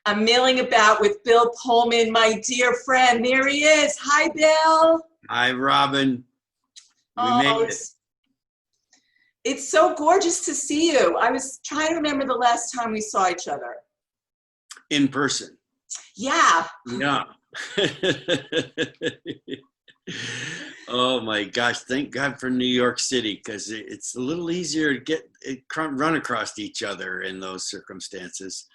I'm milling about with Bill Pullman, my dear friend. There he is. Hi, Bill. Hi, Robin. We Oh, made it it's so gorgeous to see you. I was trying to remember the last time we saw each other. in person. Yeah. Yeah. Oh my gosh! Thank God for New York City, because it's a little easier to run across each other in those circumstances.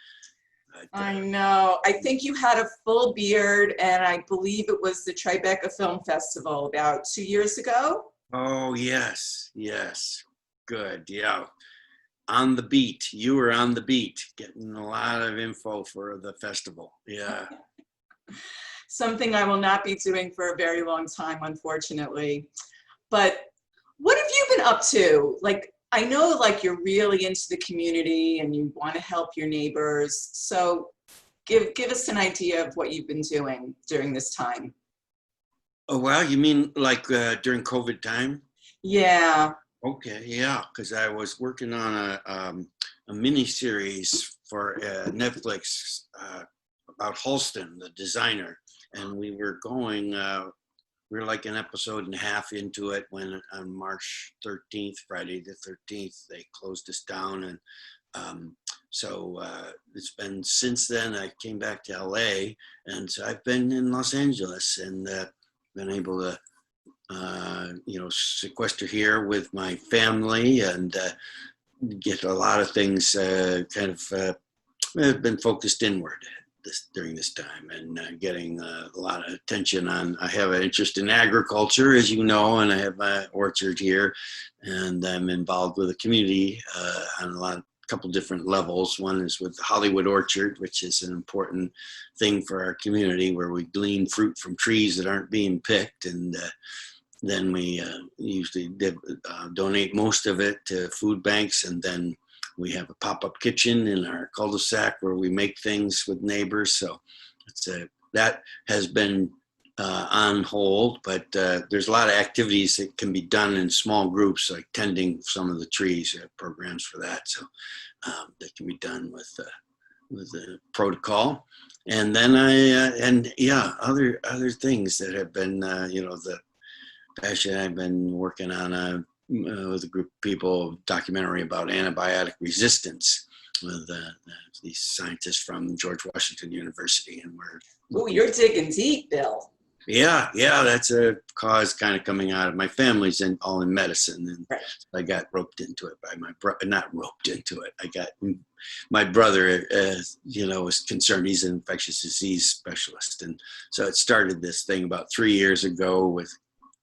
But, I know. I think you had a full beard, and I believe it was the Tribeca Film Festival about 2 years ago. oh yes, yes, good. Yeah, on the beat. You were on the beat, getting a lot of info for the festival. Yeah. Something I will not be doing for a very long time, unfortunately. But what have you been up to? Like, I know like you're really into the community and you want to help your neighbors. So give us an idea of what you've been doing during this time. Oh well, you mean like during COVID time? Yeah. Okay, yeah, because I was working on a mini series for Netflix about Halston, the designer, and we were going. We were like an episode and a half into it when on March 13th, Friday the 13th, they closed us down, and so it's been since then. I came back to LA, and so I've been in Los Angeles and been able to sequester here with my family and get a lot of things have been focused inward during this time and getting a lot of attention on. I have an interest in agriculture, as you know, and I have my orchard here, and I'm involved with the community on a couple different levels. One is with the Hollywood Orchard, which is an important thing for our community, where we glean fruit from trees that aren't being picked, and then we usually donate most of it to food banks, and then we have a pop-up kitchen in our cul-de-sac where we make things with neighbors. So that has been on hold, but there's a lot of activities that can be done in small groups, like tending some of the trees. Programs for that, so that can be done with the protocol. And then other things that have been the passion. I've been working on with a group of people, documentary about antibiotic resistance with these scientists from George Washington University, and Oh, you're digging deep, Bill. Yeah, that's a cause kind of coming out of my family's all in medicine, and right. I got roped into it by my brother. Not roped into it. I got my brother. Was concerned. He's an infectious disease specialist, and so it started this thing about 3 years ago with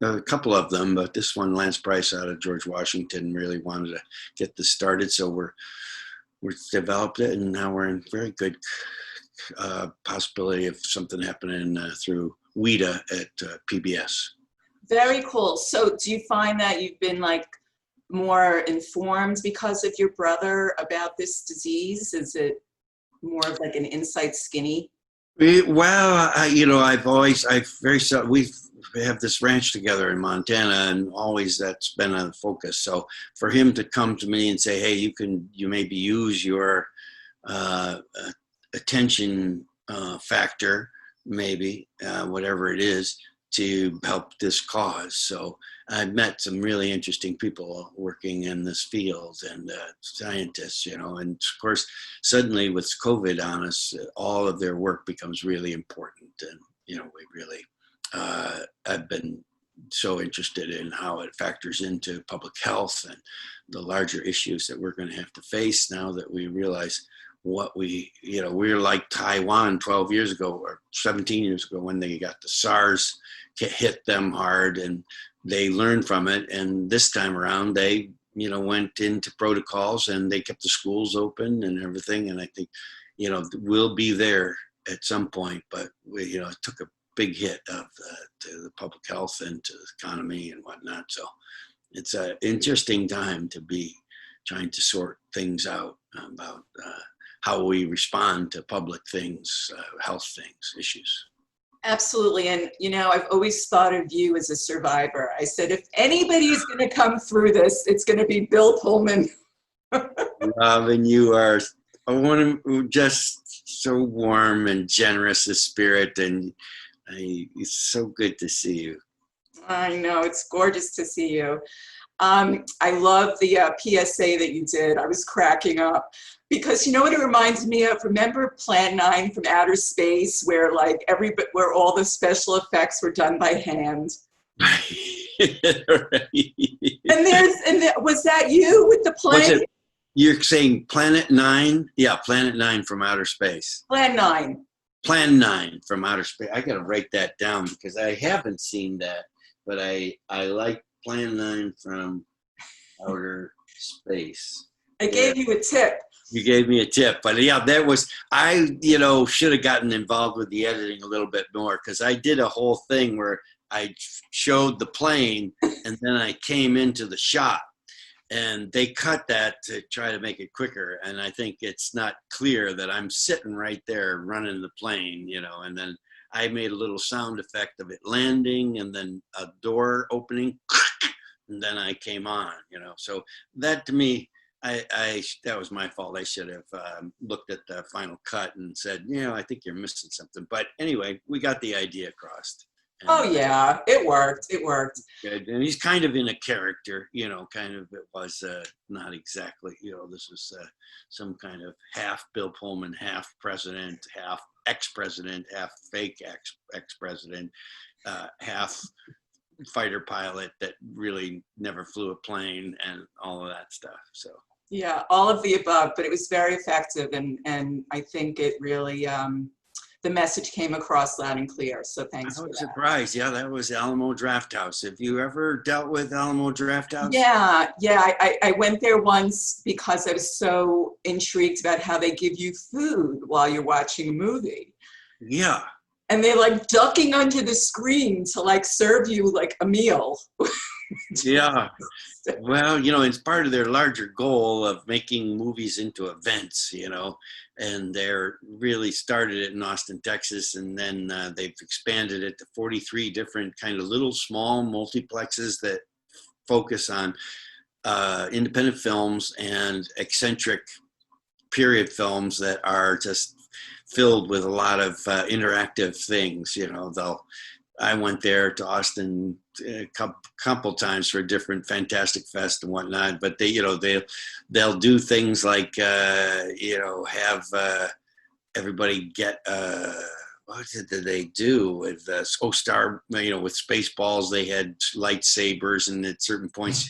a couple of them, but this one, Lance Price out of George Washington, really wanted to get this started. So we're developed it, and now we're in very good possibility of something happening through WIDA at PBS. Very cool. So do you find that you've been like more informed because of your brother about this disease? Is it more of like an inside skinny? Well, we have this ranch together in Montana, and always that's been a focus. So for him to come to me and say, hey, you maybe use your attention factor, maybe whatever it is, to help this cause. So I've met some really interesting people working in this field, and scientists, and of course, suddenly with COVID on us, all of their work becomes really important. And, we really, I've been so interested in how it factors into public health and the larger issues that we're going to have to face now that we realize what we're like Taiwan 12 years ago or 17 years ago when they got the SARS hit them hard, and they learned from it. And this time around, they, went into protocols, and they kept the schools open and everything. And I think, we'll be there at some point, but it took a big hit to the public health and to the economy and whatnot. So it's an interesting time to be trying to sort things out about how we respond to public things, health things, issues. Absolutely. And, I've always thought of you as a survivor. I said, if anybody is going to come through this, it's going to be Bill Pullman. Robin, I want to just so warm and generous a spirit, and it's so good to see you. I know, it's gorgeous to see you. I love the PSA that you did. I was cracking up because you know what it reminds me of? Remember Plan 9 from Outer Space, where like where all the special effects were done by hand? Right. Was that you with the Was plane? it? You're saying Planet 9? Yeah, Planet 9 from outer space. Plan 9. Plan 9 from outer space. I got to write that down because I haven't seen that, but I like Plan 9 from outer space. I Yeah. gave you a tip. You gave me a tip, but yeah, that was, should have gotten involved with the editing a little bit more because I did a whole thing where I showed the plane and then I came into the shot. And they cut that to try to make it quicker. And I think it's not clear that I'm sitting right there running the plane, and then I made a little sound effect of it landing and then a door opening and then I came on, So that to me, that was my fault. I should have looked at the final cut and said, I think you're missing something. But anyway, we got the idea across. Oh yeah, it worked. It worked. Good. And he's kind of in a character, kind of, it was not exactly, this was some kind of half Bill Pullman, half president, half ex-president, half fake ex-president, half fighter pilot that really never flew a plane and all of that stuff. So yeah, all of the above, but it was very effective, and I think it really the message came across loud and clear. So thanks for that. I was surprised. Yeah, that was Alamo Drafthouse. Have you ever dealt with Alamo Drafthouse? Yeah. I went there once because I was so intrigued about how they give you food while you're watching a movie. Yeah. And they're like ducking under the screen to like serve you like a meal. Yeah. Well, it's part of their larger goal of making movies into events, and they're really started it in Austin, Texas, and then they've expanded it to 43 different kind of little small multiplexes that focus on independent films and eccentric period films that are just filled with a lot of interactive things. I went there to Austin a couple times for a different Fantastic Fest and whatnot, but they'll do things like have everybody get what did they do with Star? With Spaceballs, they had lightsabers, and at certain points,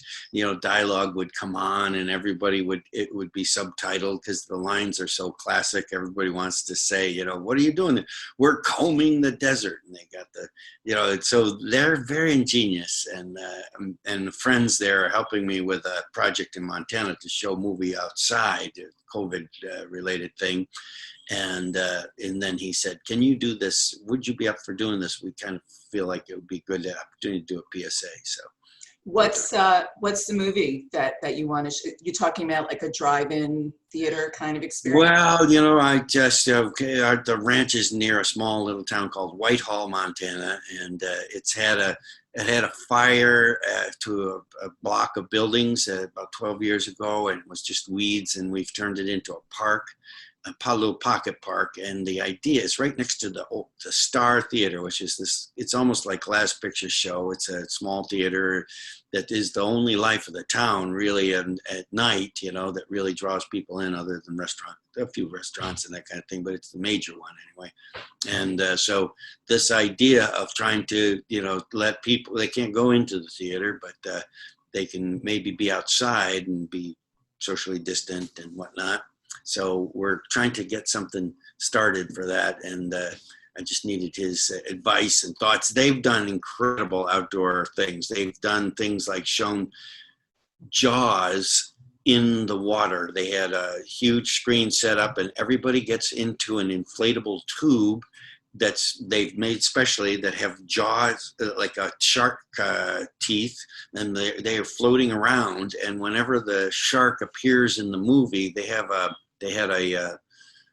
dialogue would come on, and it would be subtitled because the lines are so classic. Everybody wants to say, what are you doing? We're combing the desert, and they got so they're very ingenious, and the friends there are helping me with a project in Montana to show movie outside, a COVID related thing. And then he said, can you do this? Would you be up for doing this? We kind of feel like it would be a good opportunity to do a PSA. So what's the movie that you want to you're talking about, like a drive-in theater kind of experience? Well, I just the ranch is near a small little town called Whitehall, Montana, and it had a fire to a block of buildings about 12 years ago, and it was just weeds, and we've turned it into a park, a little pocket park. And the idea is right next to the Star Theater, which is it's almost like Last Picture Show. It's a small theater that is the only life of the town, really, and at night, that really draws people in, other than a few restaurants and that kind of thing, but it's the major one anyway. And so this idea of trying to, let people, they can't go into the theater, but they can maybe be outside and be socially distant and whatnot. So we're trying to get something started for that, and I just needed his advice and thoughts. They've done incredible outdoor things. They've done things like shown Jaws in the water. They had a huge screen set up, and everybody gets into an inflatable tube they've made specially that have jaws like a shark teeth, and they are floating around. And whenever the shark appears in the movie, they had a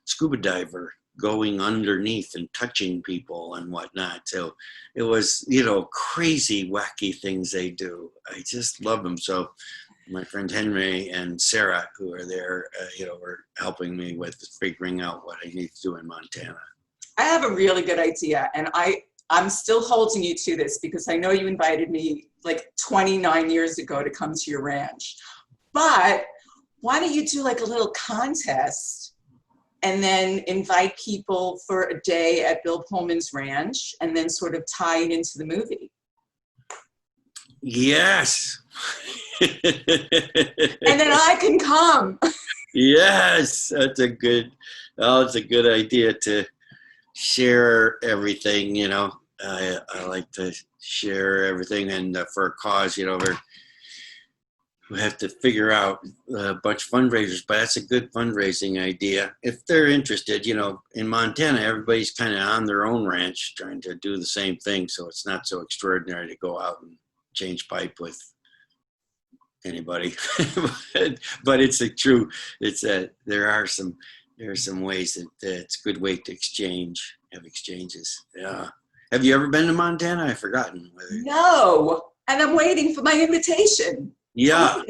scuba diver going underneath and touching people and whatnot. So it was, crazy, wacky things they do. I just love them. So my friend Henry and Sarah, who are there, were helping me with figuring out what I need to do in Montana. I have a really good idea, and I'm still holding you to this because I know you invited me like 29 years ago to come to your ranch. But why don't you do like a little contest and then invite people for a day at Bill Pullman's ranch and then sort of tie it into the movie? Yes. And then I can come. Yes, it's a good idea to share everything, I like to share everything, and for a cause, we have to figure out a bunch of fundraisers, but that's a good fundraising idea. If they're interested, in Montana, everybody's kind of on their own ranch trying to do the same thing. So it's not so extraordinary to go out and change pipe with anybody, but it's there are some ways that it's a good way to have exchanges. Yeah. Have you ever been to Montana? I've forgotten. No, and I'm waiting for my invitation. Yeah.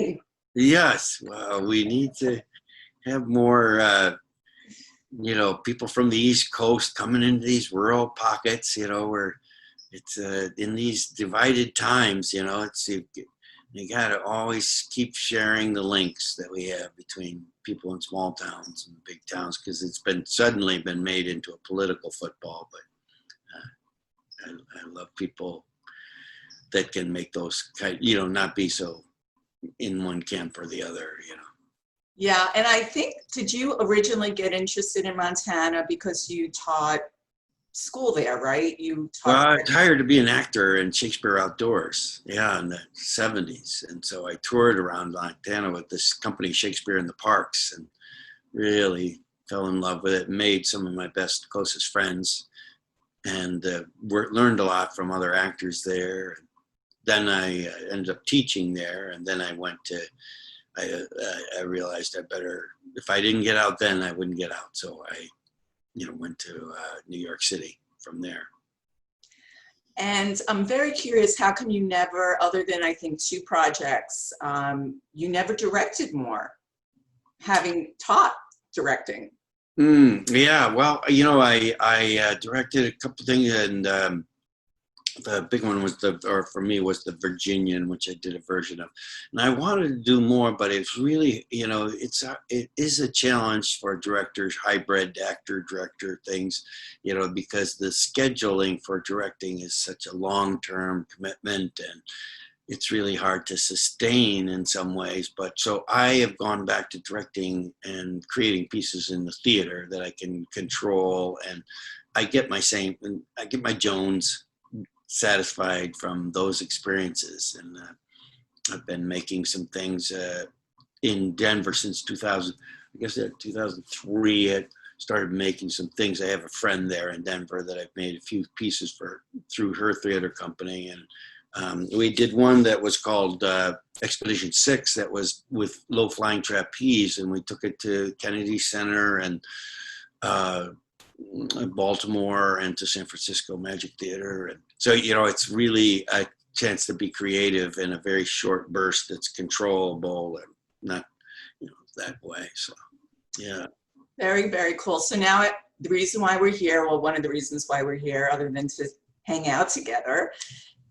Yes. Well, we need to have more, people from the East Coast coming into these rural pockets, where it's in these divided times, you got to always keep sharing the links that we have between people in small towns and big towns, because it's suddenly been made into a political football. But I love people that can make those not be so in one camp or the other. Yeah, and I think, did you originally get interested in Montana because you taught school there, right? Well, I hired to be an actor in Shakespeare Outdoors, in the 70s. And so I toured around Montana with this company, Shakespeare in the Parks, and really fell in love with it, made some of my closest friends, and learned a lot from other actors there. Then I ended up teaching there, and then I realized if I didn't get out then, I wouldn't get out. So I went to New York City from there. And I'm very curious, how come you never, other than I think 2 projects, you never directed more, having taught directing? Yeah, well, I directed a couple things, and the big one was for me was the Virginian, which I did a version of. And I wanted to do more, but it's really, it is a challenge for directors, hybrid actor, director things, because the scheduling for directing is such a long-term commitment, and it's really hard to sustain in some ways. But so I have gone back to directing and creating pieces in the theater that I can control, and I get my Jones satisfied from those experiences. And I've been making some things in Denver since 2000. I guess 2003 I started making some things. I have a friend there in Denver that I've made a few pieces through her theater company, and we did one that was called Expedition 6 that was with low-flying trapeze, and we took it to Kennedy Center and Baltimore and to San Francisco Magic Theater. And so, it's really a chance to be creative in a very short burst that's controllable and not, that way. So, yeah. Very, very cool. So now the reason why we're here, well, one of the reasons why we're here, other than to hang out together,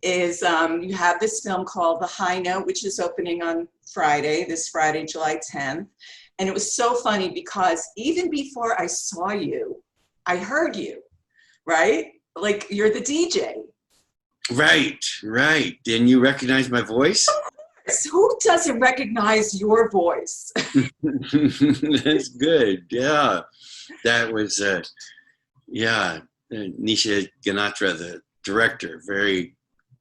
is you have this film called The High Note, which is opening on this Friday, July 10th. And it was so funny because even before I saw you, I heard you, right? Like, you're the DJ. Right. And you recognize my voice? So who doesn't recognize your voice? That's good. Yeah. That was, Nisha Ganatra, the director, very,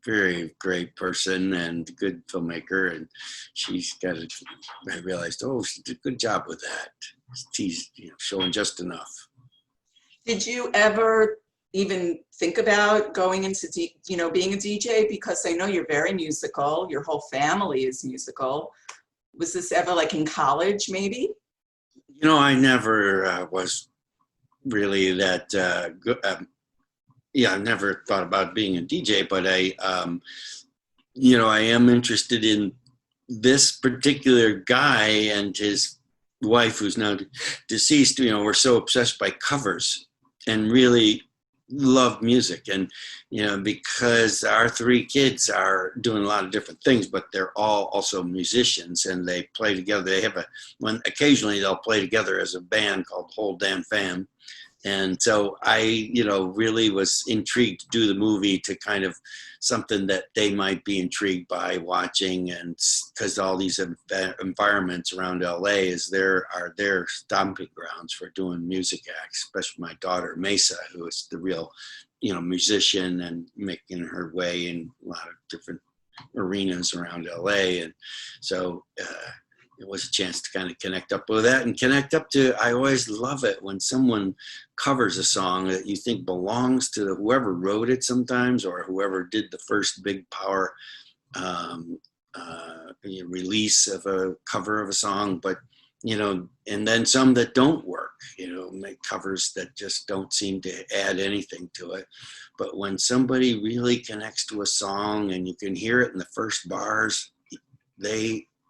very great person and good filmmaker. And I realized, she did a good job with that. She's showing just enough. Did you ever even think about going into, being a DJ? Because I know you're very musical. Your whole family is musical. Was this ever like in college, maybe? I never was really that good. I never thought about being a DJ, but I am interested in this particular guy and his wife, who's now deceased, were so obsessed by covers and really loved music. And, because our three kids are doing a lot of different things, but they're all also musicians and they play together. They have occasionally they'll play together as a band called Whole Damn Fam. And so I, really was intrigued to do the movie to kind of something that they might be intrigued by watching. And because all these environments around LA are their stomping grounds for doing music acts, especially my daughter Mesa, who is the real, musician and making her way in a lot of different arenas around LA. And so, it was a chance to kind of connect up with that and connect up to, I always love it when someone covers a song that you think belongs to whoever wrote it sometimes, or whoever did the first big power release of a cover of a song, but, and then some that don't work, make covers that just don't seem to add anything to it. But when somebody really connects to a song and you can hear it in the first bars,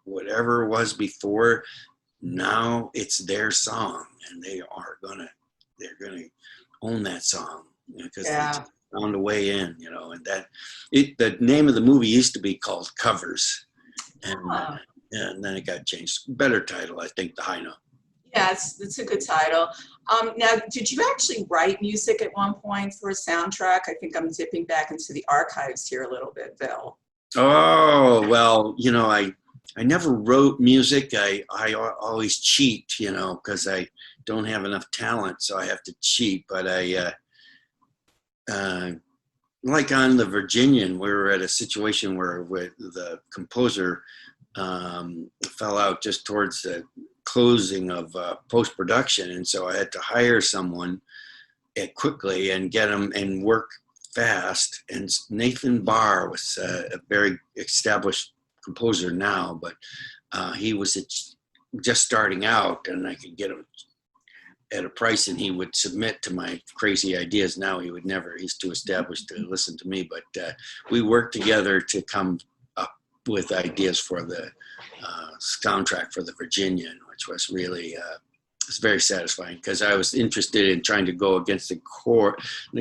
whatever was before, now it's their song, and they're gonna own that song, because they just found a way in, and the name of the movie used to be called Covers, and then it got changed. Better title, I think, The High Note. Yeah, it's a good title. Now, did you actually write music at one point for a soundtrack? I think I'm dipping back into the archives here a little bit, Bill. Oh, well, I never wrote music. I always cheat, because I don't have enough talent, so I have to cheat. But like on The Virginian, we were at a situation where the composer fell out just towards the closing of post-production, and so I had to hire someone quickly and get him and work fast. And Nathan Barr was a very established composer now, but he was just starting out, and I could get him at a price, and he would submit to my crazy ideas. Now he would never, he's too established to listen to me, but we worked together to come up with ideas for the soundtrack for The Virginian, which was really it's very satisfying, because I was interested in trying to go against the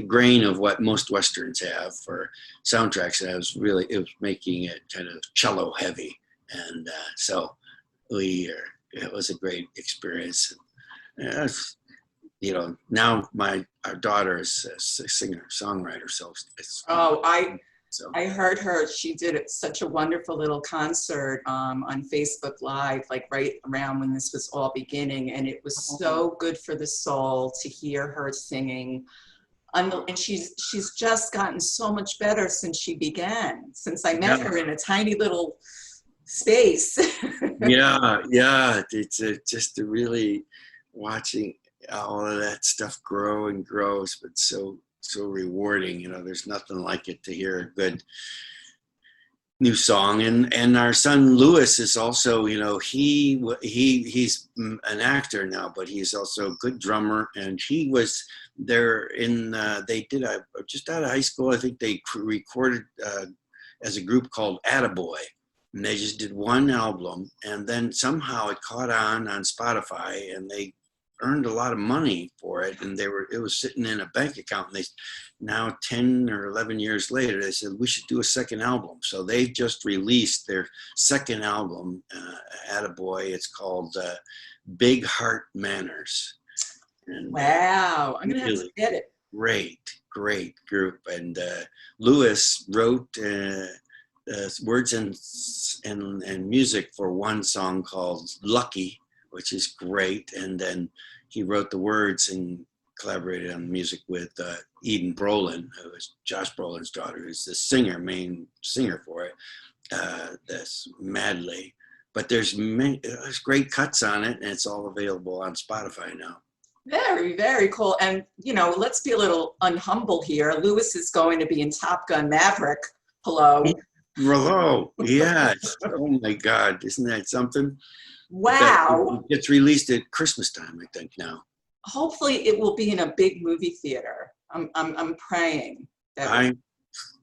grain of what most Westerns have for soundtracks. And it was making it kind of cello heavy. And so it was a great experience. Now our daughter is a singer, songwriter. So I heard her. She did such a wonderful little concert on Facebook Live, like right around when this was all beginning. And it was so good for the soul to hear her singing. And she's just gotten so much better since she began, since I met her in a tiny little space. Yeah. It's just really watching all of that stuff grow and grows, but so rewarding. There's nothing like it to hear a good new song. And our son Lewis is also, he's an actor now, but he's also a good drummer. And he was there they did just out of high school, I think they recorded as a group called Attaboy. And they just did one album, and then somehow it caught on Spotify, and they earned a lot of money for it, and it was sitting in a bank account. And now 10 or 11 years later, they said we should do a second album. So they just released their second album, Attaboy. It's called Big Heart Manners. And, wow, I'm gonna have to get it. Great group. And Lewis wrote words and music for one song called Lucky, which is great. And then he wrote the words and collaborated on the music with Eden Brolin, who is Josh Brolin's daughter, who's the main singer for it. That's Madly. But there's great cuts on it, and it's all available on Spotify now. Very, very cool. And, let's be a little unhumble here. Lewis is going to be in Top Gun Maverick. Hello. Yes. Oh my God. Isn't that something? Wow. It gets released at Christmas time, I think, now. Hopefully it will be in a big movie theater. I'm praying. I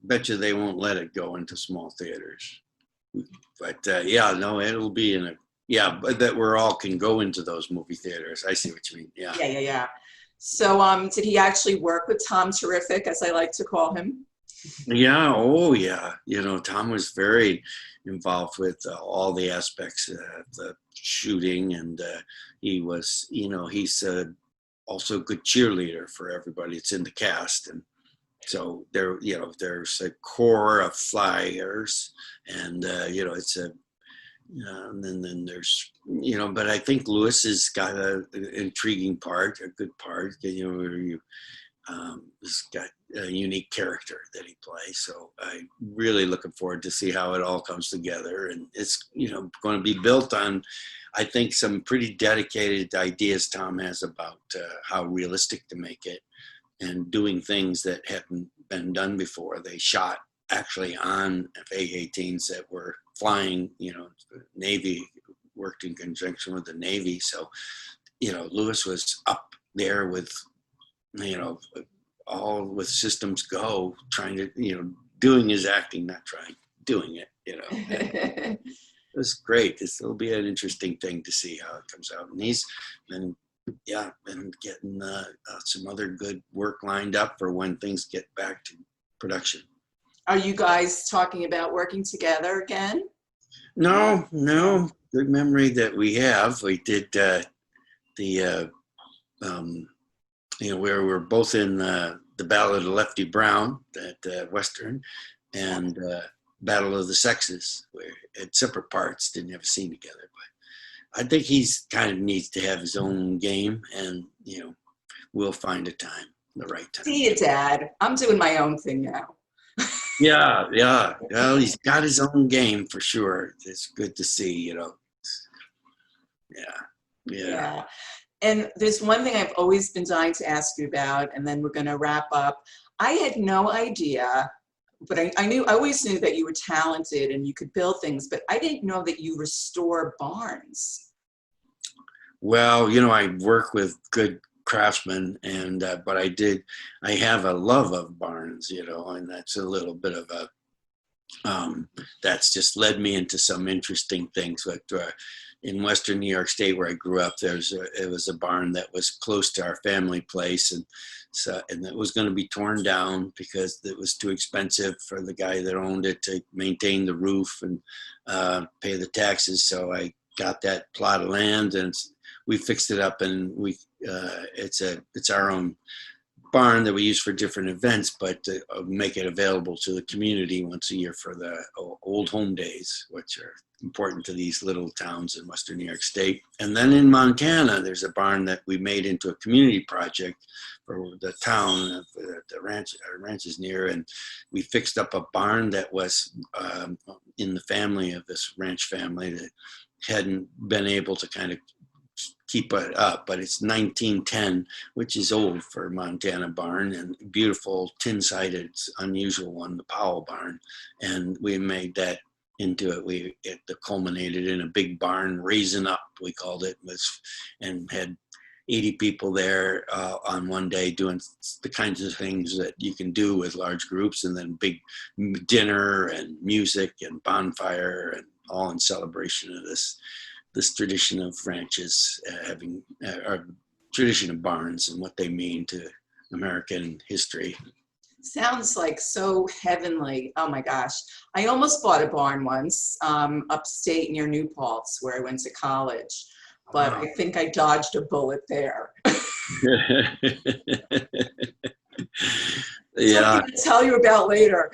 bet you they won't let it go into small theaters. But yeah, no, it'll be in a, yeah, but that we're all can go into those movie theaters. I see what you mean. Yeah. Yeah, yeah, yeah. So did he actually work with Tom Terrific, as I like to call him? Yeah. Oh, yeah. You know, Tom was very involved with all the aspects of the shooting, and he was, you know, he's also a good cheerleader for everybody. It's in the cast, and so there, you know, there's a core of flyers, and you know, it's a, and then there's, you know, but I think Lewis has got an intriguing part, a good part. You know, where you he's got a unique character that he plays. So I'm really looking forward to see how it all comes together. And it's, you know, going to be built on, I think, some pretty dedicated ideas Tom has about how realistic to make it and doing things that hadn't been done before. They shot actually on A-18s that were flying, you know, the Navy worked in conjunction with the Navy. So, you know, Lewis was up there with, you know, all with systems go, trying to, you know, doing his acting, not trying, doing it, you know. It was great. This will be an interesting thing to see how it comes out. And he's been, yeah, been getting some other good work lined up for when things get back to production. Are you guys talking about working together again? No, no, good memory that we have. We did you know, where we're both in the Ballad of Lefty Brown, that Western, and Battle of the Sexes, where at separate parts, didn't have a scene together. But I think he's kind of needs to have his own game, and, you know, we'll find a time, the right time. See you, Dad. I'm doing my own thing now. Yeah, yeah. Well, he's got his own game for sure. It's good to see, you know. Yeah, yeah. Yeah. And there's one thing I've always been dying to ask you about, and then we're going to wrap up. I had no idea, but I always knew that you were talented and you could build things, but I didn't know that you restore barns. Well, you know, I work with good craftsmen, and but I have a love of barns, you know, and that's a little bit of a that's just led me into some interesting things. Like in Western New York State, where I grew up, it was a barn that was close to our family place, and it was going to be torn down because it was too expensive for the guy that owned it to maintain the roof and pay the taxes. So I got that plot of land, and we fixed it up, and it's our own barn that we use for different events, but to make it available to the community once a year for the old home days, which are important to these little towns in Western New York State. And then in Montana, there's a barn that we made into a community project for the town, the ranch, our ranch is near, and we fixed up a barn that was in the family of this ranch family that hadn't been able to kind of keep it up, but it's 1910, which is old for a Montana barn, and beautiful tin-sided, unusual one, the Powell barn. And we made that into it. It culminated in a big barn, raising up, we called it, and had 80 people there on one day doing the kinds of things that you can do with large groups, and then big dinner and music and bonfire, and all in celebration of this tradition of ranches having our tradition of barns and what they mean to American history. Sounds like so heavenly. Oh my gosh. I almost bought a barn once upstate near New Paltz, where I went to college, but I think I dodged a bullet there. Yeah. Something to tell you about later.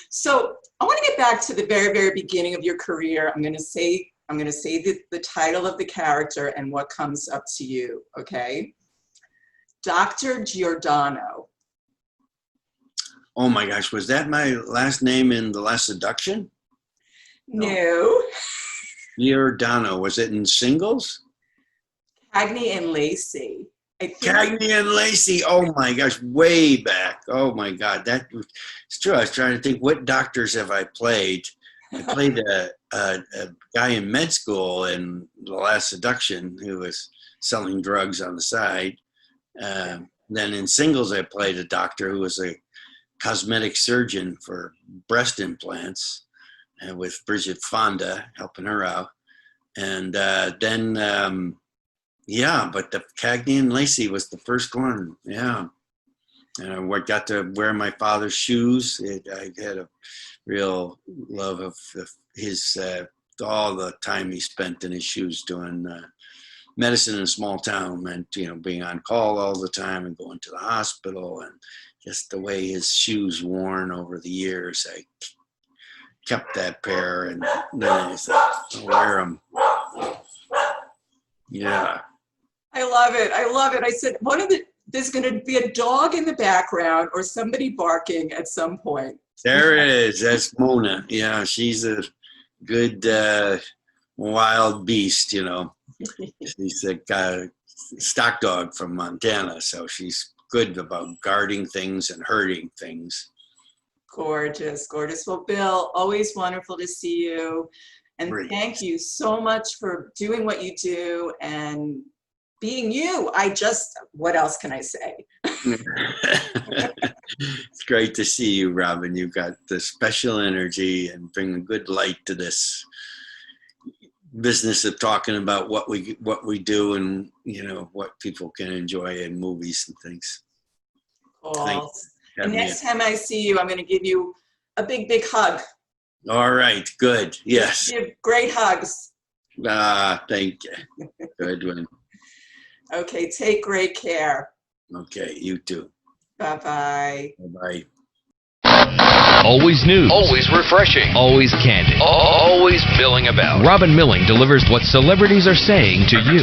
So I want to get back to the very, very beginning of your career. I'm going to say the title of the character and what comes up to you. Okay, Dr. Giordano. Oh my gosh, was that my last name in The Last Seduction? No. Giordano, was it in Singles? Cagney and Lacey. Cagney and Lacey. Oh my gosh, way back. Oh my God, it's true. I was trying to think, what doctors have I played? I played a guy in med school in The Last Seduction who was selling drugs on the side. Then in Singles, I played a doctor who was a cosmetic surgeon for breast implants, and with Bridget Fonda helping her out. And then, yeah, but the Cagney and Lacey was the first one. Yeah. And I got to wear my father's shoes. I had a real love of his, all the time he spent in his shoes doing medicine in a small town meant, being on call all the time and going to the hospital, and just the way his shoes worn over the years. I kept that pair, and then I said, I'll wear them. Yeah. I love it. I love it. I said, there's going to be a dog in the background or somebody barking at some point. There it is. That's Mona. Yeah, she's a good wild beast, She's a stock dog from Montana, so she's good about guarding things and herding things. Gorgeous, gorgeous. Well, Bill, always wonderful to see you. And Great. Thank you so much for doing what you do and being you. What else can I say? It's great to see you, Robin. You've got the special energy and bring a good light to this business of talking about what we do and, what people can enjoy in movies and things. Cool. And next time I see you, I'm going to give you a big, big hug. All right. Good. Yes. Give great hugs. Thank you. Good one. Okay. Take great care. Okay. You too. Bye-bye. Bye-bye. Always news. Always refreshing. Always candid. Always milling about. Robin Milling delivers what celebrities are saying to you.